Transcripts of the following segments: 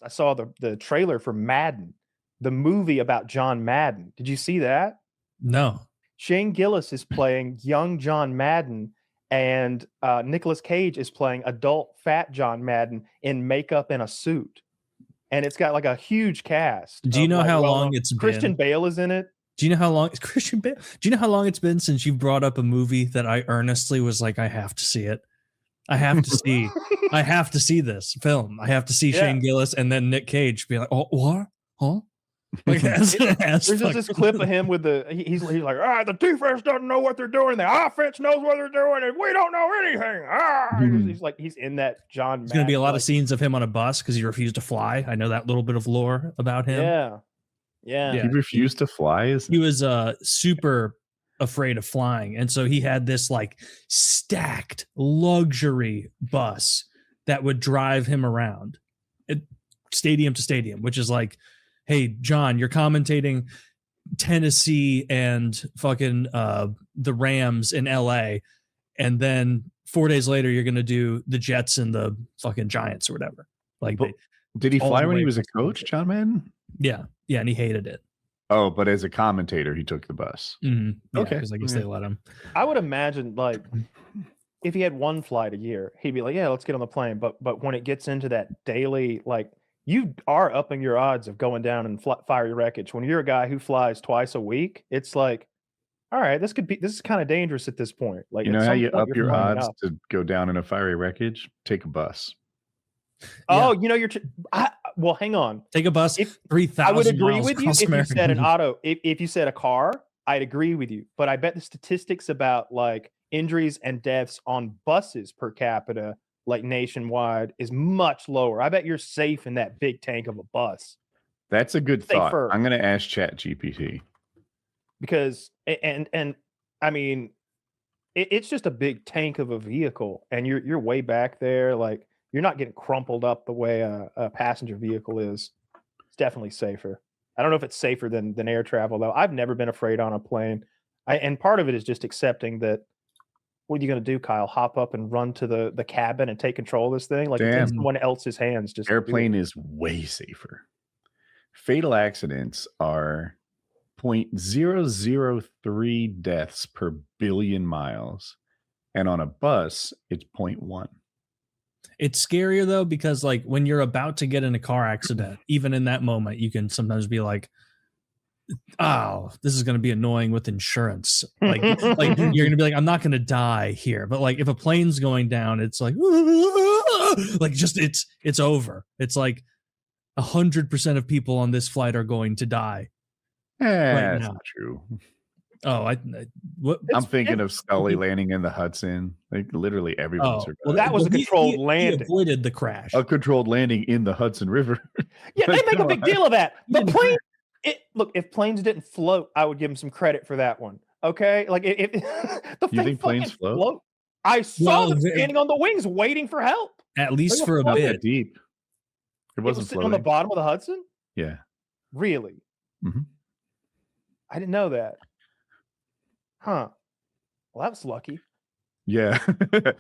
I saw the trailer for Madden, the movie about John Madden. Did you see that? No. Shane Gillis is playing young John Madden, and Nicolas Cage is playing adult fat John Madden in makeup and a suit. And it's got like a huge cast. Do you know how long it's been? Christian Bale is in it. Do you know how long Christian Bale? Do you know how long it's been since you brought up a movie that I earnestly was like, I have to see it. I have to see. I have to see this film. I have to see Shane Gillis and then Nick Cage be like, oh, what? Huh? Like, there's just this clip of him with he's like, the defense doesn't know what they're doing, the offense knows what they're doing, and we don't know anything. He's like, he's in that John. There's going to be a lot of scenes of him on a bus because he refused to fly. I know that little bit of lore about him. Yeah. He refused to fly. He was super afraid of flying, and so he had this like stacked luxury bus that would drive him around stadium to stadium, which is like, hey, John, you're commentating Tennessee and fucking the Rams in LA. And then 4 days later, you're going to do the Jets and the fucking Giants or whatever. Like, did he fly when he was a coach, John Madden? Yeah. Yeah. And he hated it. Oh, but as a commentator, he took the bus. Mm-hmm. Yeah, okay. Because I guess they let him. I would imagine, like, if he had one flight a year, he'd be like, yeah, let's get on the plane. But when it gets into that daily, like, you are upping your odds of going down in fiery wreckage. When you're a guy who flies twice a week, it's like, all right, this is kind of dangerous at this point. Like, you know how you up your odds to go down in a fiery wreckage? Take a bus. Oh, you know, well, hang on. Take a bus. 3,000. I would agree with you if you said an auto. If you said a car, I'd agree with you. But I bet the statistics about like injuries and deaths on buses per capita, like nationwide, is much lower. I bet you're safe in that big tank of a bus. That's a good thought. I'm going to ask ChatGPT. Because, and I mean, it's just a big tank of a vehicle, and you're way back there. Like, you're not getting crumpled up the way a passenger vehicle is. It's definitely safer. I don't know if it's safer than air travel, though. I've never been afraid on a plane. And part of it is just accepting that. What are you going to do, Kyle? Hop up and run to the cabin and take control of this thing? Like, it's in someone else's hands. Just airplane is way safer. Fatal accidents are 0.003 deaths per billion miles. And on a bus, it's 0.1. It's scarier, though, because like when you're about to get in a car accident, even in that moment, you can sometimes be like, oh, this is going to be annoying with insurance. Like you're going to be like, I'm not going to die here. But like if a plane's going down, it's like, like just it's over. It's like 100% of people on this flight are going to die. That's not true. Oh, I'm thinking of Sully landing in the Hudson. Like literally everyone's. Well, that was a controlled landing. He avoided the crash. A controlled landing in the Hudson River. Yeah, they make a big deal of that. The plane. Look, if planes didn't float, I would give them some credit for that one. Okay, like if the you think planes float? I saw them standing on the wings waiting for help. At least for a bit. That deep. It wasn't sitting on the bottom of the Hudson. Yeah. Really? Mm-hmm. I didn't know that. Huh. Well, that was lucky. Yeah.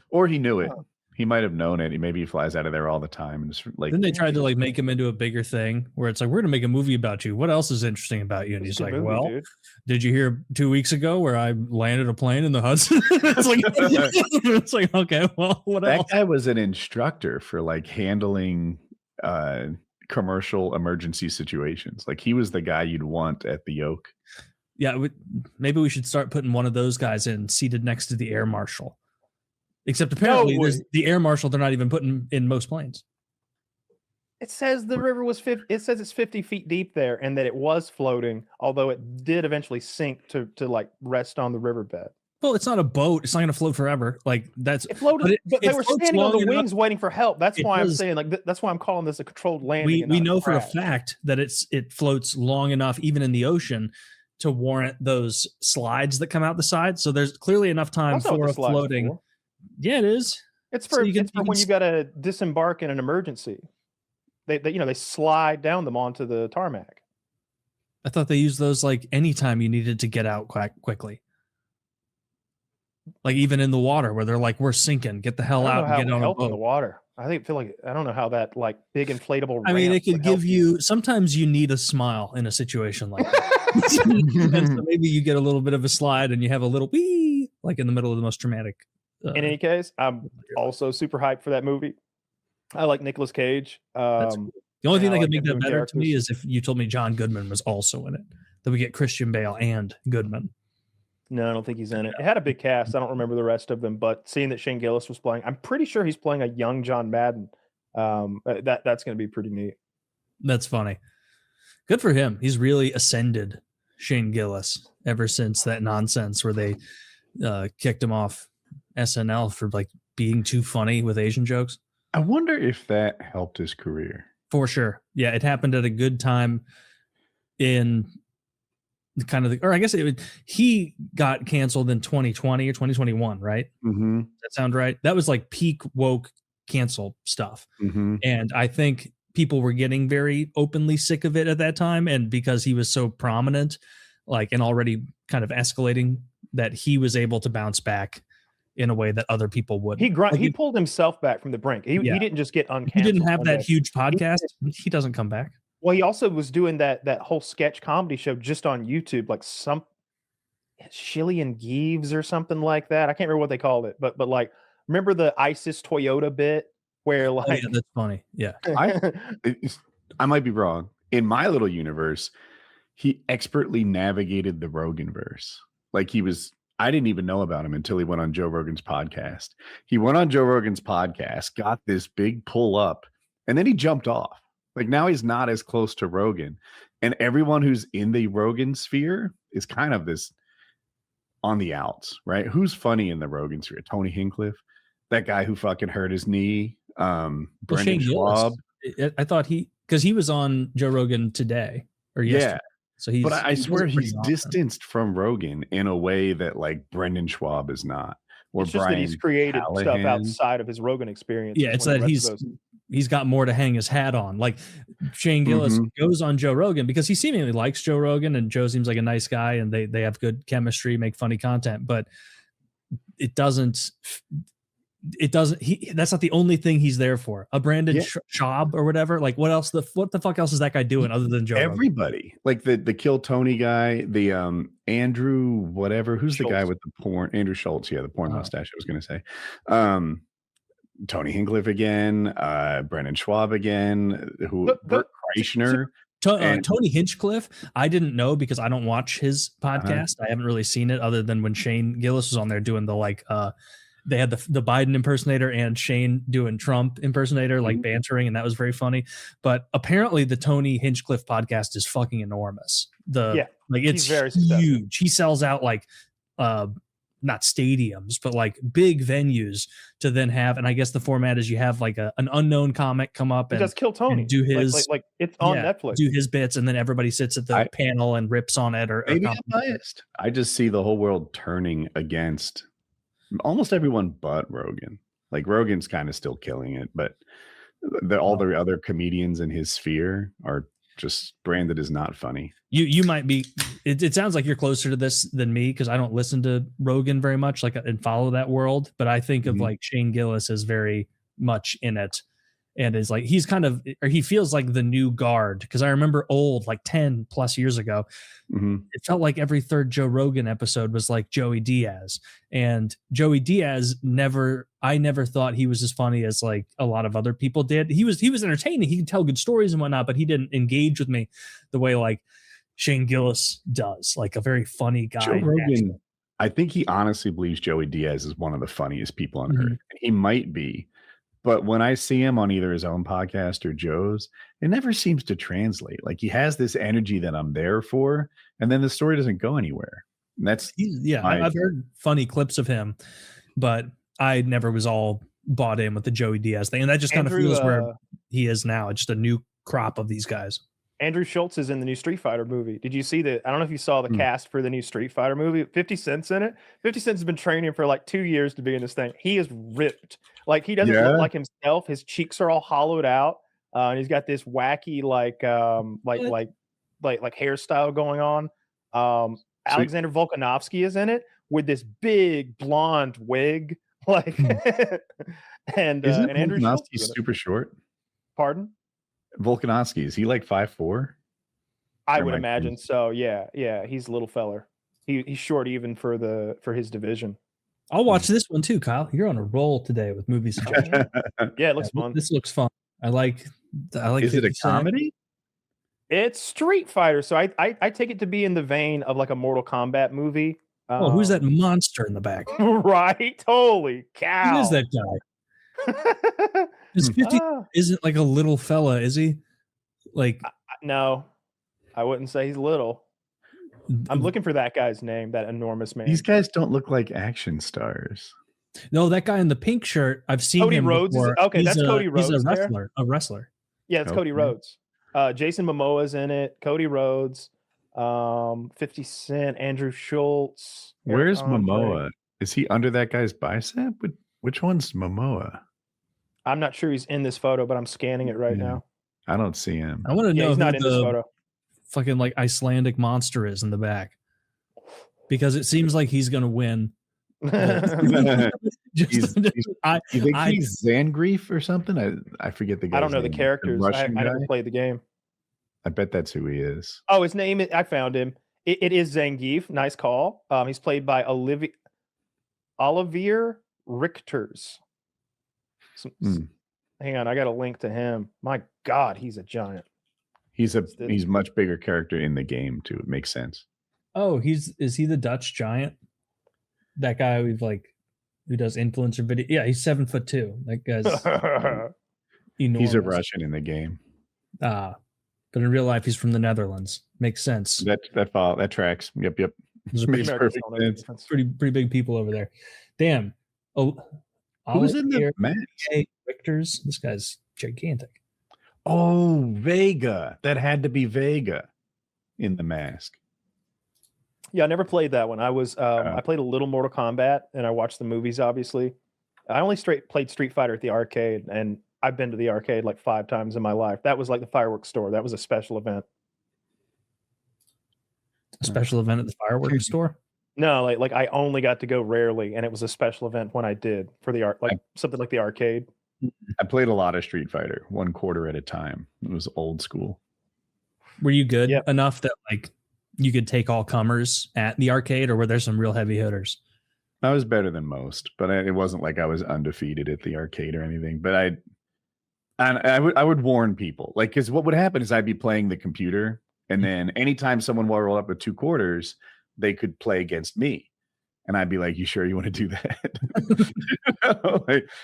Or he knew it. He might have known it. Maybe he flies out of there all the time. And just like, then they tried to like make him into a bigger thing where it's like, we're going to make a movie about you. What else is interesting about you? And he's like, dude. Did you hear 2 weeks ago where I landed a plane in the Hudson? It's like, okay, well, what else? That guy was an instructor for like handling commercial emergency situations. Like he was the guy you'd want at the yoke. Yeah. Maybe we should start putting one of those guys in seated next to the air marshal. Except apparently there's the air marshal they're not even putting in most planes. It says the river was it says it's 50 feet deep there and that it was floating, although it did eventually sink to like rest on the riverbed. Well, it's not a boat. It's not going to float forever. Like it floated, but they were standing on the wings waiting for help. That's why I'm saying like that's why I'm calling this a controlled landing. We know for a fact that it floats long enough, even in the ocean, to warrant those slides that come out the side. So there's clearly enough time for a floating. Before. Yeah, it is. It's for when you got to disembark in an emergency. They slide down them onto the tarmac. I thought they used those like anytime you needed to get out quickly. Like even in the water where they're like, we're sinking, get the hell out and get on a boat. In the water. I feel like I don't know how that like big inflatable. I mean, ramp it could would help give you. Sometimes you need a smile in a situation like that, and so maybe you get a little bit of a slide, and you have a little wee, like in the middle of the most dramatic. In any case, I'm also super hyped for that movie. I like Nicolas Cage. That's cool. The only thing that could make that new better to me characters. is if you told me John Goodman was also in it. Then we get Christian Bale and Goodman. No, I don't think he's in it. It had a big cast. I don't remember the rest of them, but seeing that Shane Gillis was playing, I'm pretty sure he's playing a young John Madden. That's going to be pretty neat. That's funny. Good for him. He's really ascended Shane Gillis ever since that nonsense where they kicked him off SNL for like being too funny with Asian jokes. I wonder if that helped his career. For sure. Yeah, it happened at a good time in kind of or I guess he got canceled in 2020 or 2021, right? Mm-hmm. Does that sound right? That was like peak woke cancel stuff. Mm-hmm. And I think people were getting very openly sick of it at that time. And because he was so prominent, like, and already kind of escalating, that he was able to bounce back in a way that other people wouldn't. He pulled himself back from the brink. He didn't just get uncanceled. He didn't have that huge podcast. He doesn't come back. Well, he also was doing that whole sketch comedy show just on YouTube, like some Shilly and Geeves or something like that. I can't remember what they called it, but like, remember the ISIS Toyota bit where like, oh, yeah, that's funny. Yeah. I might be wrong. In my little universe, he expertly navigated the Roganverse. Like I didn't even know about him until he went on Joe Rogan's podcast. He went on Joe Rogan's podcast, got this big pull up, and then he jumped off. Like now he's not as close to Rogan. And everyone who's in the Rogan sphere is kind of this on the outs, right? Who's funny in the Rogan sphere? Tony Hinchcliffe, that guy who fucking hurt his knee. Brendan Schwab. I thought because he was on Joe Rogan today or yesterday. Yeah. So but I swear he's distanced from Rogan in a way that like Brendan Schwab is not. Or it's just Brian that he's created Callahan. stuff outside of his Rogan experience. Yeah, it's that he's got more to hang his hat on. Like Shane Gillis goes on Joe Rogan because he seemingly likes Joe Rogan, and Joe seems like a nice guy, and they have good chemistry, make funny content. But that's not the only thing he's there for. A Brandon Schaub or whatever. Like what the fuck else is that guy doing other than Joe Everybody. Rogan? Like the Kill Tony guy, the Andrew whatever, who's Schultz. the guy with the porn, Andrew Schultz, the porn mustache I was gonna say. Tony Hinchcliffe again, Brendan Schwab again, Bert Kreischer. Tony Hinchcliffe, I didn't know because I don't watch his podcast. I haven't really seen it other than when Shane Gillis was on there doing the like they had the Biden impersonator and Shane doing Trump impersonator, like bantering, and that was very funny. But apparently the Tony Hinchcliffe podcast is fucking enormous. It's very huge. He sells out like not stadiums, but like big venues to then have. And I guess the format is you have like an unknown comic come up and just Kill Tony, do his like it's on Netflix, do his bits, and then everybody sits at the panel and rips on it. Or maybe I'm biased. I just see the whole world turning against almost everyone but Rogan. Like Rogan's kind of still killing it, but all the other comedians in his sphere are just branded as not funny. You might be. It sounds like you're closer to this than me because I don't listen to Rogan very much, like and follow that world. But I think of like Shane Gillis as very much in it, and is like he's kind of, or he feels like the new guard. Because I remember old, like 10 plus years ago, it felt like every third Joe Rogan episode was like Joey Diaz, and Joey Diaz I never thought he was as funny as like a lot of other people did. He was entertaining. He could tell good stories and whatnot, but he didn't engage with me the way like Shane Gillis does, like a very funny guy. Joe Rogan, I think he honestly believes Joey Diaz is one of the funniest people on earth. He might be, but when I see him on either his own podcast or Joe's, it never seems to translate. Like he has this energy that I'm there for, and then the story doesn't go anywhere. And that's I've heard funny clips of him, but I never was all bought in with the Joey Diaz thing, and that just kind of feels where he is now. It's just a new crop of these guys. Andrew Schultz is in the new Street Fighter movie. Did you see that? I don't know if you saw the cast for the new Street Fighter movie. 50 Cent's in it. 50 Cent's been training for like 2 years to be in this thing. He is ripped. Like he doesn't look like himself. His cheeks are all hollowed out. And he's got this wacky like hairstyle going on. Alexander Volkanovsky is in it with this big blonde wig. Like and Isn't Andrew Schultz. Volkanovski super short? Pardon? Volkanovski, is he like 5'4"? I would imagine so. Yeah. He's a little feller. He's short even for his division. I'll watch this one too, Kyle. You're on a roll today with movie suggestions. Yeah, it looks fun. This looks fun. I like. Is it a comedy? It's Street Fighter, so I take it to be in the vein of like a Mortal Kombat movie. Oh, who's that monster in the back? Right? Holy cow! Who is that guy? His 50 isn't like a little fella, is he? Like, no, I wouldn't say he's little. I'm looking for that guy's name, that enormous man. These guys don't look like action stars. No, that guy in the pink shirt, I've seen Cody him Rhodes. before. That's Cody Rhodes. He's a wrestler. Yeah, it's Cody Rhodes. Jason Momoa's in it. Cody Rhodes, 50 Cent, Andrew Schultz. Where's Momoa? Is he under that guy's bicep? Which one's Momoa? I'm not sure he's in this photo, but I'm scanning it right now. I don't see him. I want to know he's who not in this photo. Fucking like Icelandic monster is in the back, because it seems like he's gonna win. You think he's Zangief or something? I forget the guy. I don't know the characters. I never played the game. I bet that's who he is. Oh, his name I found him. It is Zangief. Nice call. He's played by Olivier Richters. Hang on, I got a link to him. My God, he's a giant. He's much bigger character in the game too. It makes sense. Oh, is he the Dutch giant? That guy who does influencer video. Yeah, he's 7'2". That guy's enormous. He's a Russian in the game. But in real life, he's from the Netherlands. Makes sense. That tracks. Yep. Makes perfect sense. Pretty big people over there. Damn. Oh, who's in the match? Richters. This guy's gigantic. Oh, Vega. That had to be Vega in the mask. Yeah, I never played that one. I played a little Mortal Kombat, and I watched the movies, obviously. I only played Street Fighter at the arcade, and I've been to the arcade like 5 times in my life. That was like the fireworks store. That was a special event. A special event at the fireworks store? No, like I only got to go rarely, and it was a special event when I did for the something like the arcade. I played a lot of Street Fighter, 1 quarter at a time. It was old school. Were you good enough that like you could take all comers at the arcade, or were there some real heavy hitters? I was better than most, but it wasn't like I was undefeated at the arcade or anything. But I would warn people, like, because what would happen is I'd be playing the computer, and then anytime someone rolled up with 2 quarters, they could play against me. And I'd be like, "You sure you want to do that?"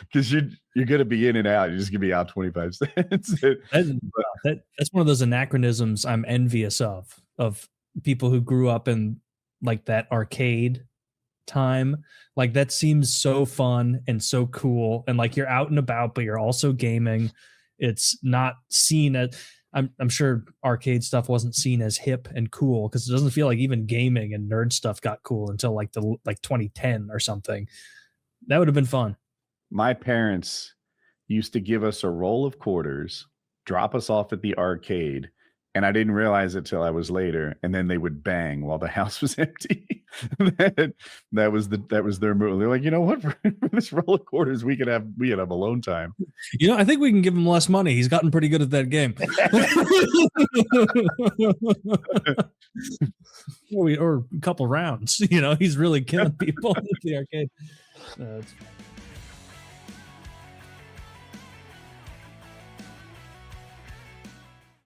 Because you're going to be in and out. You're just going to be out 25 cents. That's one of those anachronisms I'm envious of people who grew up in like that arcade time. Like that seems so fun and so cool. And like you're out and about, but you're also gaming. It's not seen as... I'm sure arcade stuff wasn't seen as hip and cool, because it doesn't feel like even gaming and nerd stuff got cool until like 2010 or something. That would have been fun. My parents used to give us a roll of quarters, drop us off at the arcade, and I didn't realize it till I was later. And then they would bang while the house was empty. that was their move. They're like, you know what? For this roll of quarters, we could have alone time. You know, I think we can give him less money. He's gotten pretty good at that game. or a couple rounds. You know, he's really killing people at the arcade.